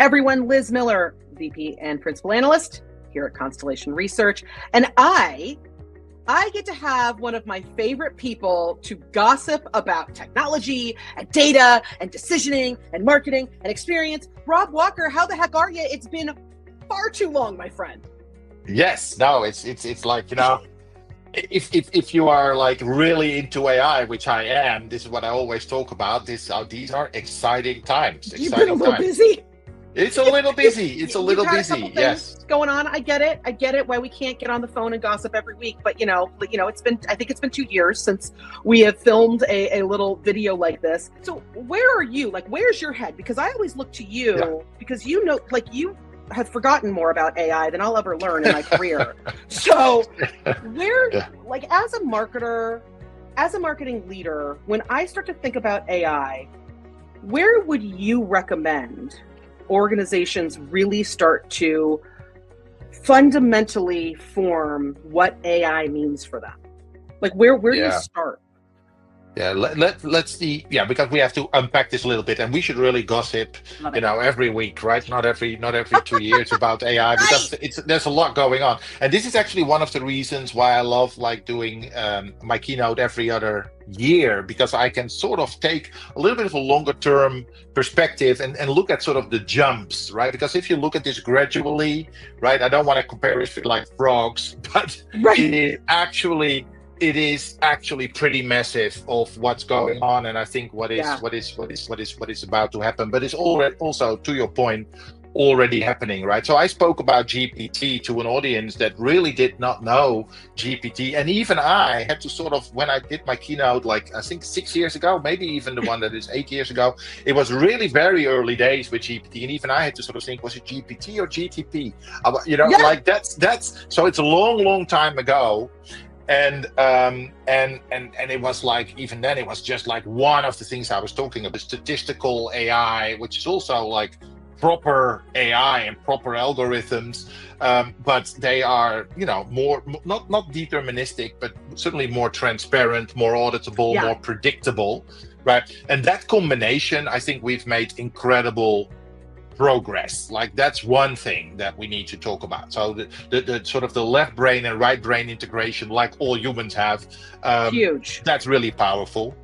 everyone. Liz Miller, VP and Principal Analyst here at Constellation Research. And I get to have one of my favorite people to gossip about technology and data and decisioning and marketing and experience. Rob Walker, how the heck are you? It's been far too long, my friend. Yes, no, it's like, if you are like really into AI, which I am, this is what I always talk about. These are exciting times. You've been a little busy. It's a little busy. It's a little busy. Yes, going on. I get it. Why we can't get on the phone and gossip every week. But I think it's been 2 years since we have filmed a little video like this. So where are you? Like, where's your head? Because I always look to you because you have forgotten more about AI than I'll ever learn in my career. So like as a marketer, as a marketing leader, when I start to think about AI, where would you recommend organizations really start to fundamentally form what AI means for them? Like where do you start? Yeah, let's see. Yeah, because we have to unpack this a little bit, and we should really gossip, every week, right? Not every 2 years about AI, because there's a lot going on. And this is actually one of the reasons why I love like doing my keynote every other year, because I can sort of take a little bit of a longer term perspective and look at sort of the jumps, right? Because if you look at this gradually, right, I don't want to compare it with like frogs, but it is actually pretty massive of what's going on, and I think what is about to happen. But it's already, also to your point, already happening, right? So I spoke about GPT to an audience that really did not know GPT, and even I had to sort of, when I did my keynote, like I think 6 years ago, maybe even the one that is 8 years ago, it was really very early days with GPT, and even I had to sort of think, was it GPT or GTP? Like that's so it's a long time ago. And it was like, even then it was just like one of the things I was talking about, statistical AI, which is also like proper AI and proper algorithms, but they are, more not deterministic, but certainly more transparent, more auditable, more predictable, right? And that combination, I think we've made incredible progress. Like that's one thing that we need to talk about. So the sort of the left brain and right brain integration, like all humans have, huge. That's really powerful.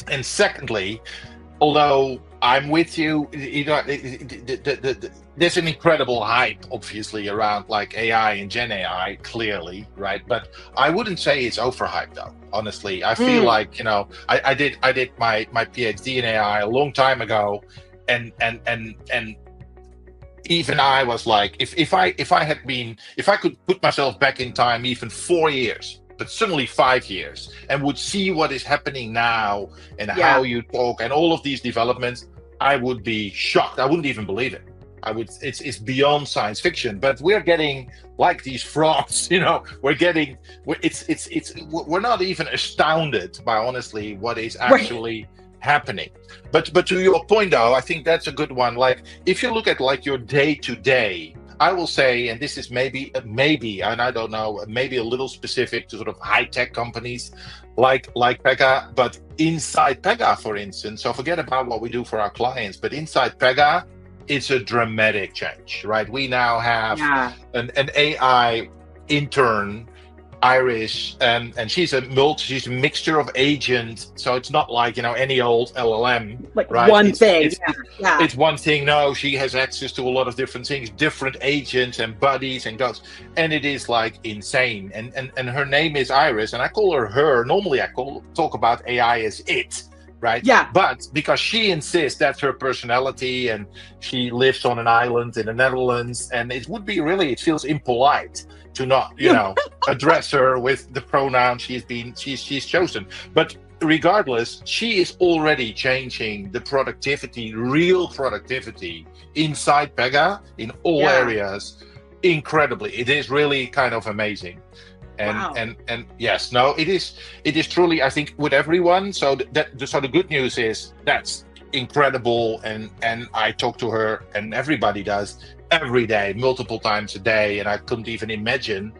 And secondly, although I'm with you, there's an incredible hype, obviously, around like AI and Gen AI, clearly, right? But I wouldn't say it's overhyped, though. Honestly, I feel like I did my PhD in AI a long time ago, and even I was like, if I could put myself back in time even 4 years, but certainly 5 years, and would see what is happening now and how you talk and all of these developments, I would be shocked. I wouldn't even believe it. It's beyond science fiction, but we're getting like these frogs, we're not even astounded by honestly what is actually happening. But to your point though, I think that's a good one. Like if you look at like your day to day, I will say, and this is maybe, and I don't know, maybe a little specific to sort of high tech companies like Pega, but inside Pega, for instance, so forget about what we do for our clients, but inside Pega, it's a dramatic change, right? We now have an AI intern, Iris, and she's a mixture of agent, so it's not like any old LLM, like right? One thing. It's one thing. No, she has access to a lot of different things, different agents and buddies and ghosts, and it is like insane. And her name is Iris, and I call her. Normally, talk about AI as it. Right. Yeah. But because she insists that's her personality, and she lives on an island in the Netherlands, and it feels impolite to not, address her with the pronoun she's chosen. But regardless, she is already changing the real productivity inside Pega in all areas incredibly. It is really kind of amazing. And yes, no, it is truly, I think, with everyone. So the good news is that's incredible, and I talk to her, and everybody does, every day, multiple times a day, and I couldn't even imagine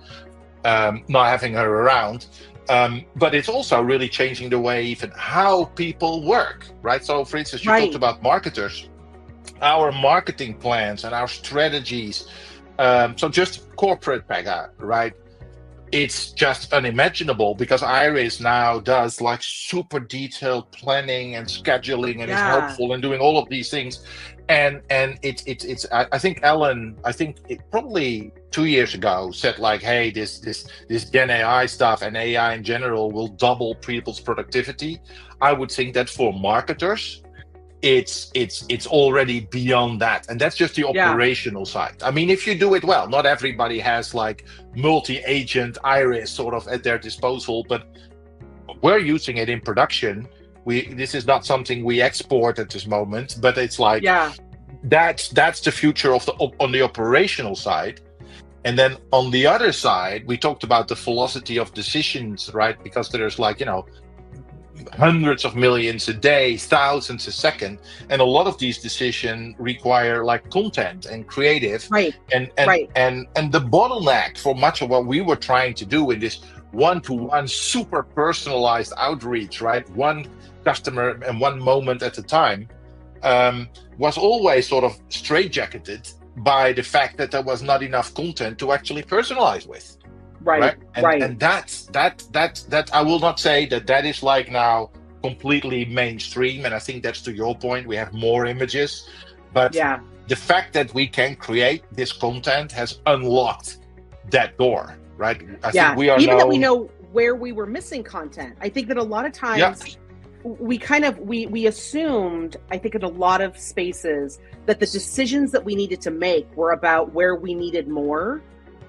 not having her around. But it's also really changing the way even how people work, right? So for instance, you talked about marketers. our marketing plans and our strategies. So just corporate Pega, right? It's just unimaginable because Iris now does like super detailed planning and scheduling and is helpful and doing all of these things. And it's I think Ellen, I think it probably 2 years ago said like, hey, this Gen AI stuff and AI in general will double people's productivity. I would think that for marketers, it's already beyond that, and that's just the operational side. I mean, if you do it well, not everybody has like multi-agent Iris sort of at their disposal, but we're using it in production. This is not something we export at this moment, but it's like that's the future of on the operational side. And then on the other side, we talked about the velocity of decisions, right? Because there's like, hundreds of millions a day, thousands a second, and a lot of these decisions require like content and creative, and the bottleneck for much of what we were trying to do in this one-to-one super personalized outreach, right, one customer and one moment at a time, was always sort of straitjacketed by the fact that there was not enough content to actually personalize with. And that's I will not say that is like now completely mainstream, and I think that's to your point, we have more images, but the fact that we can create this content has unlocked that door, right? I think we are even that we know where we were missing content. I think that a lot of times we assumed, I think in a lot of spaces, that the decisions that we needed to make were about where we needed more,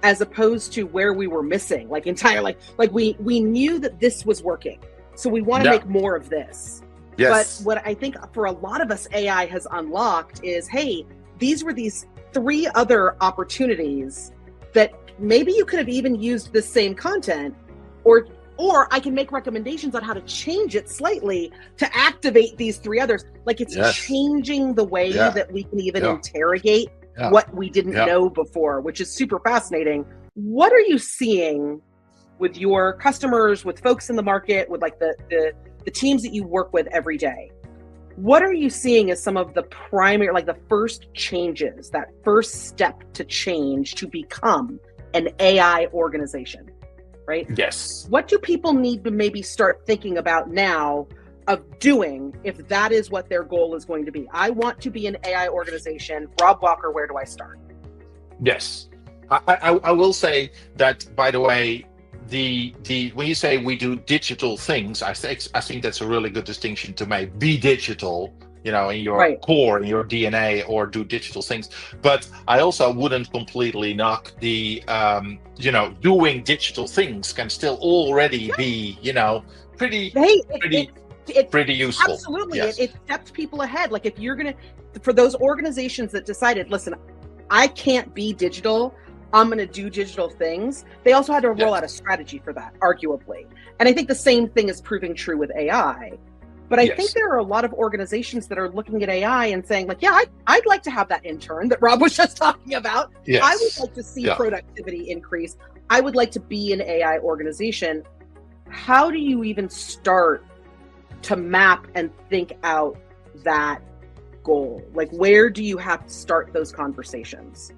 as opposed to where we were missing, like we knew that this was working, so we want to make more of this. But what I think for a lot of us AI has unlocked is, hey, these were these 3 other opportunities that maybe you could have even used the same content, or I can make recommendations on how to change it slightly to activate these 3 others. Like it's changing the way that we can even interrogate what we didn't know before, which is super fascinating. What are you seeing with your customers, with folks in the market, with like the teams that you work with every day? What are you seeing as some of the primary, like the first changes, that first step to change to become an AI organization, right? Yes. What do people need to maybe start thinking about now of doing if that is what their goal is going to be? I want to be an AI organization. Rob Walker, where do I start? Yes. I will say that, by the way, the when you say we do digital things, I think that's a really good distinction to make. Be digital, in your core, in your DNA, or do digital things. But I also wouldn't completely knock the, doing digital things can still already be, pretty useful. Absolutely. It steps people ahead. Like if you're going to, for those organizations that decided, listen, I can't be digital, I'm going to do digital things, they also had to roll out a strategy for that, arguably. And I think the same thing is proving true with AI. But I think there are a lot of organizations that are looking at AI and saying like, I'd like to have that intern that Rob was just talking about. I would like to see productivity increase. I would like to be an AI organization. How do you even start to map and think out that goal? Like, where do you have to start those conversations?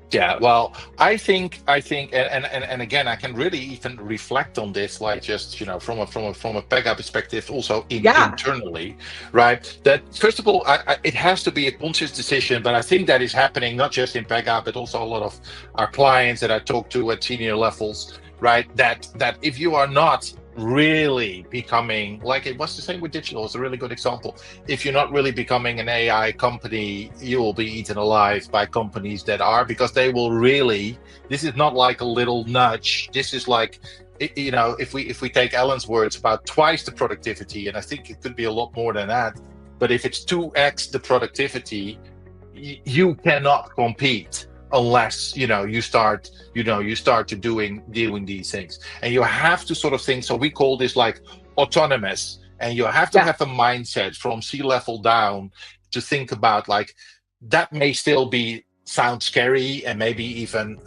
Yeah, well, I think, and again, I can really even reflect on this, like just from a Pega perspective, also internally, right? That first of all, it has to be a conscious decision, but I think that is happening not just in Pega, but also a lot of our clients that I talk to at senior levels, right? That if you are not really becoming, like it was the same with digital, it's a really good example. If you're not really becoming an AI company, you will be eaten alive by companies that are, because they will really, this is not like a little nudge, this is like, if we take Ellen's words about twice the productivity, and I think it could be a lot more than that, but if it's 2x the productivity, you cannot compete unless you start to doing these things. And you have to sort of think, so we call this like autonomous, and you have to have a mindset from C-level down to think about like that may still sound scary and maybe even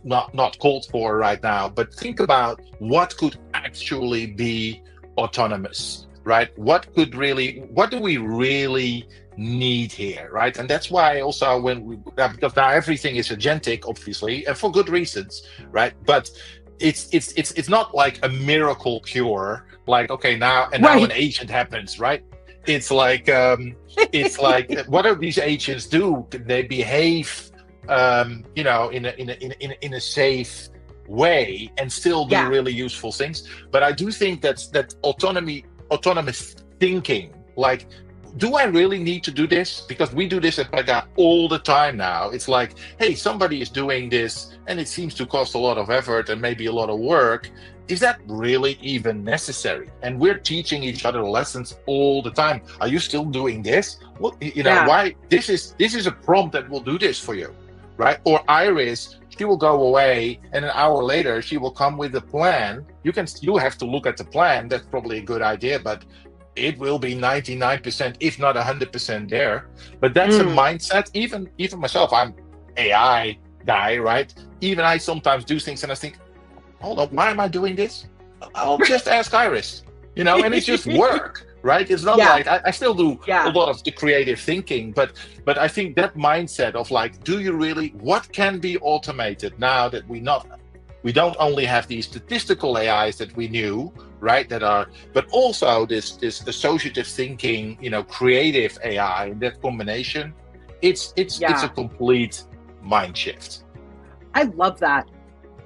not called for right now, but think about what could actually be autonomous, right? What do we really need here, right? And that's why also because now everything is agentic, obviously, and for good reasons, right? But it's not like a miracle cure, like okay now an agent happens, right? It's like what do these agents do? They behave in a safe way and still do really useful things. But I do think that autonomous thinking, like, do I really need to do this? Because we do this at Pega all the time now. It's like, hey, somebody is doing this and it seems to cost a lot of effort and maybe a lot of work. Is that really even necessary? And we're teaching each other lessons all the time. Are you still doing this? Well, why? This is a prompt that will do this for you, right? Or Iris, she will go away and an hour later she will come with a plan. You have to look at the plan. That's probably a good idea, but it will be 99%, if not 100% there. But that's a mindset. Even myself, I'm AI guy, right? Even I sometimes do things and I think, hold on, why am I doing this? I'll just ask Iris, and it's just work, right? It's not like I still do a lot of the creative thinking, but I think that mindset of like, do you really, what can be automated now that we don't only have these statistical AIs that we knew, right? But also this associative thinking, creative AI, and that combination, it's a complete mind shift. I love that.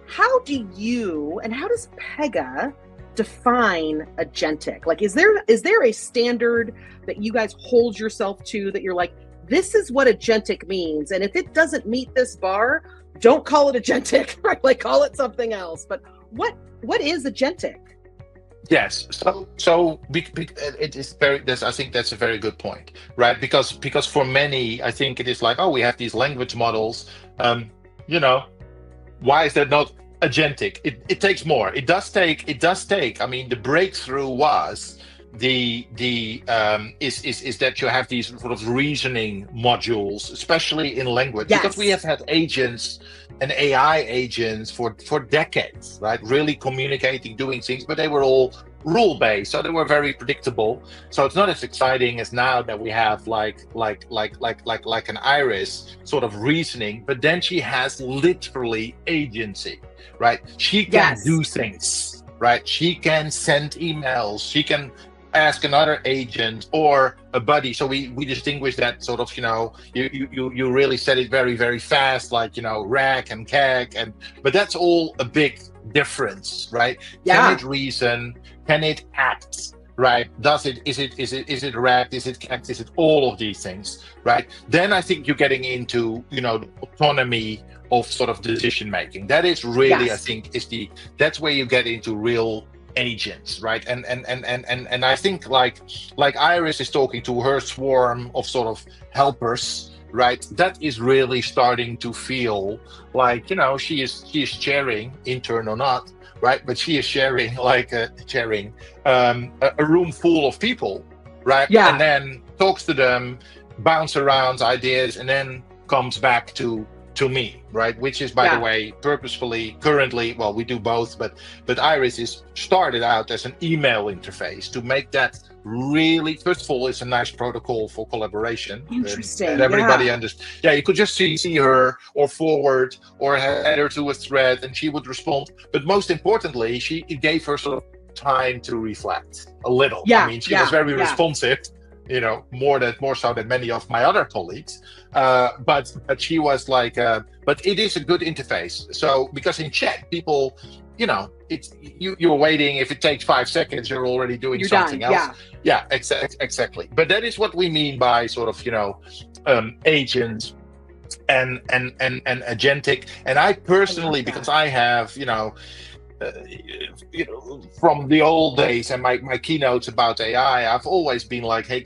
How do you and how does Pega define agentic? Like, is there a standard that you guys hold yourself to that you're like, this is what agentic means, and if it doesn't meet this bar, don't call it agentic, right? Like, call it something else. But what is agentic? Yes, so it is very. I think that's a very good point, right? Because for many, I think it is like, oh, we have these language models. Why is that not agentic? It takes more. It does take. I mean, the breakthrough was is that you have these sort of reasoning modules, especially in language, because we have had agents and AI agents for decades, right? Really communicating, doing things, but they were all rule-based, so they were very predictable. So it's not as exciting as now that we have like an Iris sort of reasoning, but then she has literally agency, right? She can do things, right? She can send emails, she can ask another agent or a buddy. So we distinguish that sort of, you really said it very, very fast, like, rack and CAG, but that's all a big difference, right? Can it reason? Can it act? Right? Is it rack? Is it CAG? Is it all of these things? Right? Then I think you're getting into, the autonomy of sort of decision making. That is really, I think, that's where you get into real agents, right? And I think like Iris is talking to her swarm of sort of helpers, right? That is really starting to feel like, she is sharing, intern or not, right? But she is sharing a room full of people, right? And then talks to them, bounce around ideas, and then comes back to me, right? Which is, by the way, purposefully currently, well, we do both, but Iris is started out as an email interface to make that really, first of all, it's a nice protocol for collaboration. Interesting. And everybody understands. Yeah, you could just see her or forward or add her to a thread and she would respond. But most importantly, it gave her sort of time to reflect a little. I mean, she was very responsive. More so than many of my other colleagues, but she was like, but it is a good interface. So because in chat, people, it's you're waiting. If it takes 5 seconds, you're already doing something else. Yeah, exactly. But that is what we mean by sort of agents and agentic. And I personally, because I have from the old days and my keynotes about AI, I've always been like, hey,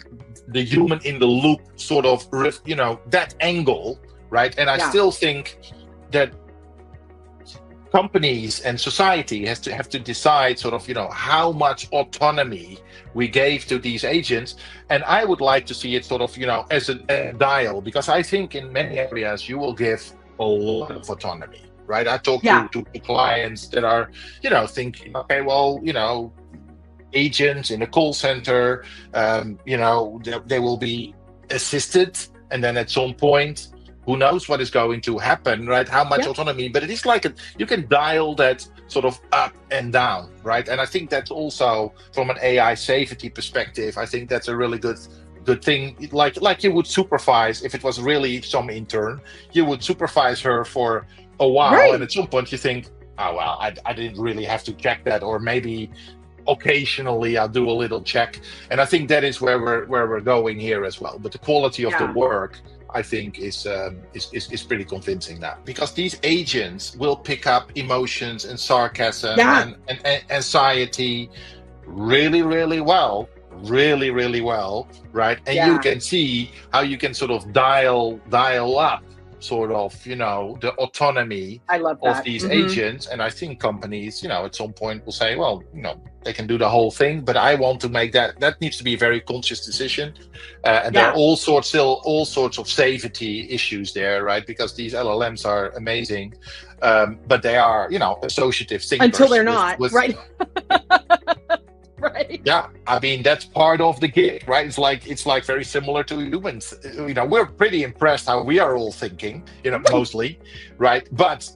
the human in the loop sort of, that angle, right? And I still think that companies and society have to decide sort of, how much autonomy we gave to these agents. And I would like to see it sort of, as a dial, because I think in many areas you will give a lot of autonomy. Right, I talk to clients that are, thinking, okay, well, agents in a call center, they will be assisted, and then at some point, who knows what is going to happen, right? How much autonomy, but it is like you can dial that sort of up and down, right? And I think that's also from an AI safety perspective, I think that's a really good thing. Like you would supervise, if it was really some intern, you would supervise her for a while, and at some point you think, oh well, I didn't really have to check that, or maybe occasionally I'll do a little check. And I think that is where we're going here as well. But the quality of the work, I think, is pretty convincing now, because these agents will pick up emotions and sarcasm and anxiety really, really well, right? And you can see how you can sort of dial up sort of, the autonomy of these agents. And I think companies, at some point will say, well, they can do the whole thing, but I want to make that needs to be a very conscious decision. And there are all sorts of safety issues there, right? Because these LLMs are amazing, but they are, associative thinkers. Until they're not, right? Right. Yeah, I mean that's part of the gig, right? It's like very similar to humans. We're pretty impressed how we are all thinking, mostly, right? But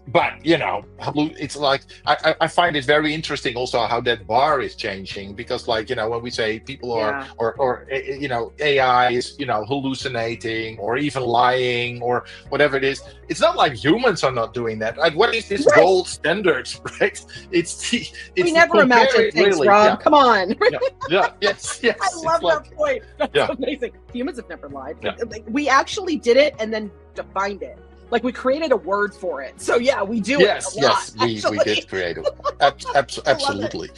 it's like I find it very interesting also how that bar is changing, because when we say people are or AI is hallucinating or even lying or whatever it is, it's not like humans are not doing that. Like, what is this gold standard, right? We never imagined things, really, Rob. Come on. Yes. I love that point. That's amazing. Humans have never lied. We actually did it and then defined it. Like, we created a word for it. So we do it a lot. Yes, we did create it. Absolutely.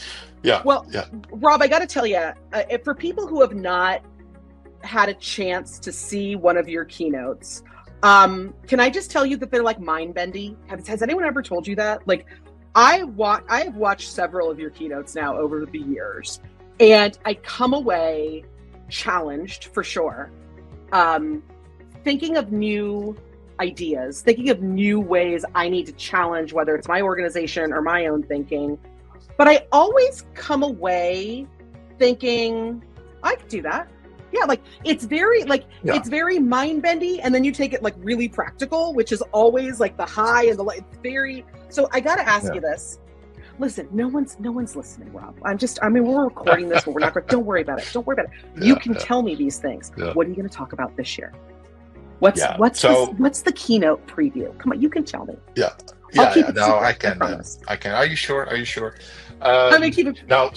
Well, Rob, I got to tell you, for people who have not had a chance to see one of your keynotes, can I just tell you that they're like mind-bendy? Has anyone ever told you that? Like, I have watched several of your keynotes now over the years, and I come away challenged for sure, thinking of new ideas, thinking of new ways I need to challenge, whether it's my organization or my own thinking. But I always come away thinking, I could do that. Yeah, like it's very it's very mind-bendy, and then you take it like really practical, which is always like the high and the low. It's very. So I got to ask you this. Listen, no one's listening, Rob. We're recording this, but we're not. Don't worry about it. You can tell me these things. What are you going to talk about this year? What's the keynote preview? Come on, you can tell me. I can. Are you sure? I mean, keep it. No,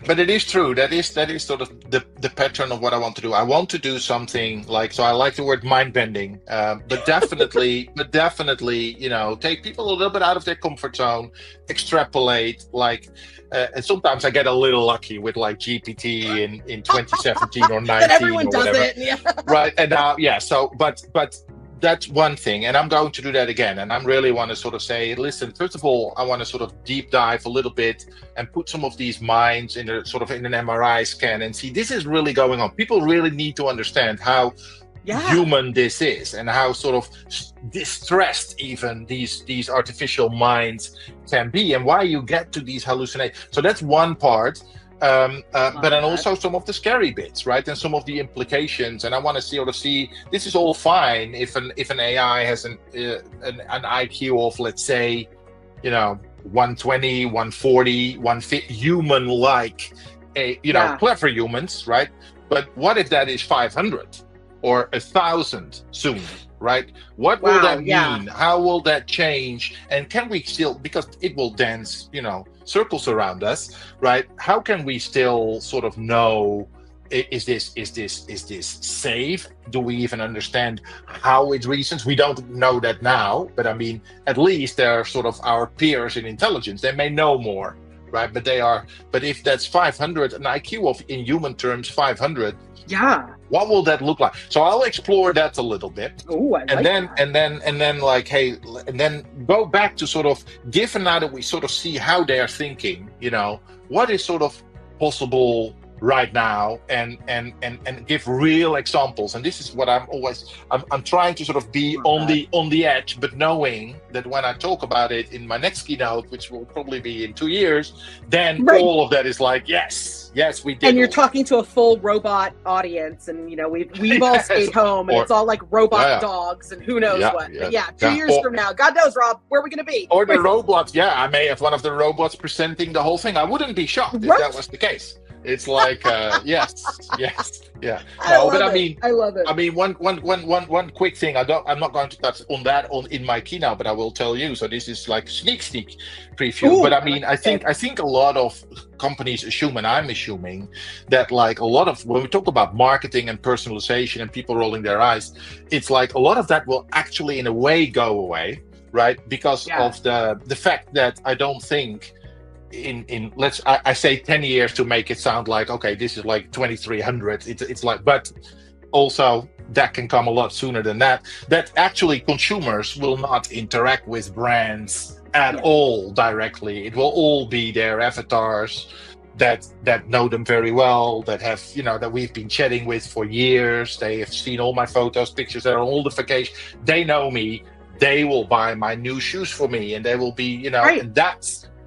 but it is true. That is sort of the pattern of what I want to do. I want to do something like, so I like the word mind bending, but definitely, take people a little bit out of their comfort zone, extrapolate, and sometimes I get a little lucky with like GPT in 2017 or 19 but everyone or does whatever. it, right? And now, so but that's one thing, and I'm going to do that again. And I really want to sort of say, listen, first of all, I want to sort of deep dive a little bit and put some of these minds in an MRI scan and see this is really going on. People really need to understand how human this is, and how sort of distressed even these artificial minds can be, and why you get to these hallucinations. So that's one part. But then also some of the scary bits, right? And some of the implications. And I want to see this is all fine if an AI has an IQ of, let's say, 120, 140, 150, human-like, clever humans, right? But what if that is 500 or 1,000 soon? Right? What will that mean? How will that change? And can we still, because it will dance, circles around us, right? How can we still sort of know, is this safe? Do we even understand how it reasons? We don't know that now, but I mean, at least they're sort of our peers in intelligence. They may know more, right? But if that's 500, an IQ of, in human terms, 500, what will that look like? So I'll explore that a little bit. And then go back to sort of, given now that we sort of see how they're thinking, what is sort of possible right now and give real examples. And this is what I'm trying to sort of be on the edge, but knowing that when I talk about it in my next keynote, which will probably be in 2 years, then all of that is like, yes, we did. And you're talking to a full robot audience, and we've all stayed home, and it's all like robot dogs and who knows what. But 2 years from now, God knows, Rob, where are we going to be? Or the robots. I may have one of the robots presenting the whole thing. I wouldn't be shocked if that was the case. It's like yes, yeah. No, but I love it. I mean, one quick thing. I'm not going to touch on that in my keynote, but I will tell you. So this is like sneak preview. Ooh, but I mean, I think a lot of companies assume, and I'm assuming, that like a lot of when we talk about marketing and personalization and people rolling their eyes, it's like a lot of that will actually in a way go away, right? Because of the fact that I don't think I say 10 years to make it sound like, okay, this is like 2300. It's like, but also that can come a lot sooner than that actually consumers will not interact with brands at all directly. It will all be their avatars that know them very well, that have, that we've been chatting with for years. They have seen all my photos, pictures, they're on all the vacation. They know me. They will buy my new shoes for me, and they will be, and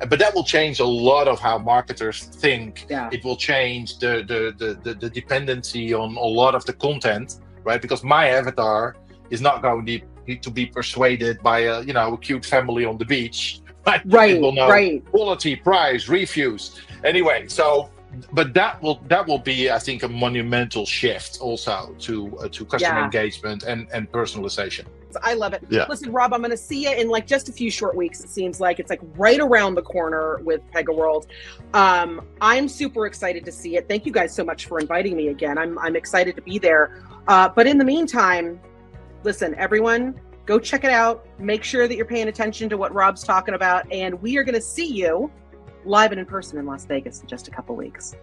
but that will change a lot of how marketers think. It will change the dependency on a lot of the content, right? Because my avatar is not going to be persuaded by a cute family on the beach. It will know quality, price, reviews. Anyway, so but that will be, I think, a monumental shift also to customer engagement and personalization. I love it. Listen, Rob, I'm going to see you in like just a few short weeks. It seems like it's like right around the corner with PegaWorld. I'm super excited to see it. Thank you guys so much for inviting me again. I'm excited to be there. But in the meantime, listen, everyone, go check it out. Make sure that you're paying attention to what Rob's talking about. And we are going to see you live and in person in Las Vegas in just a couple weeks.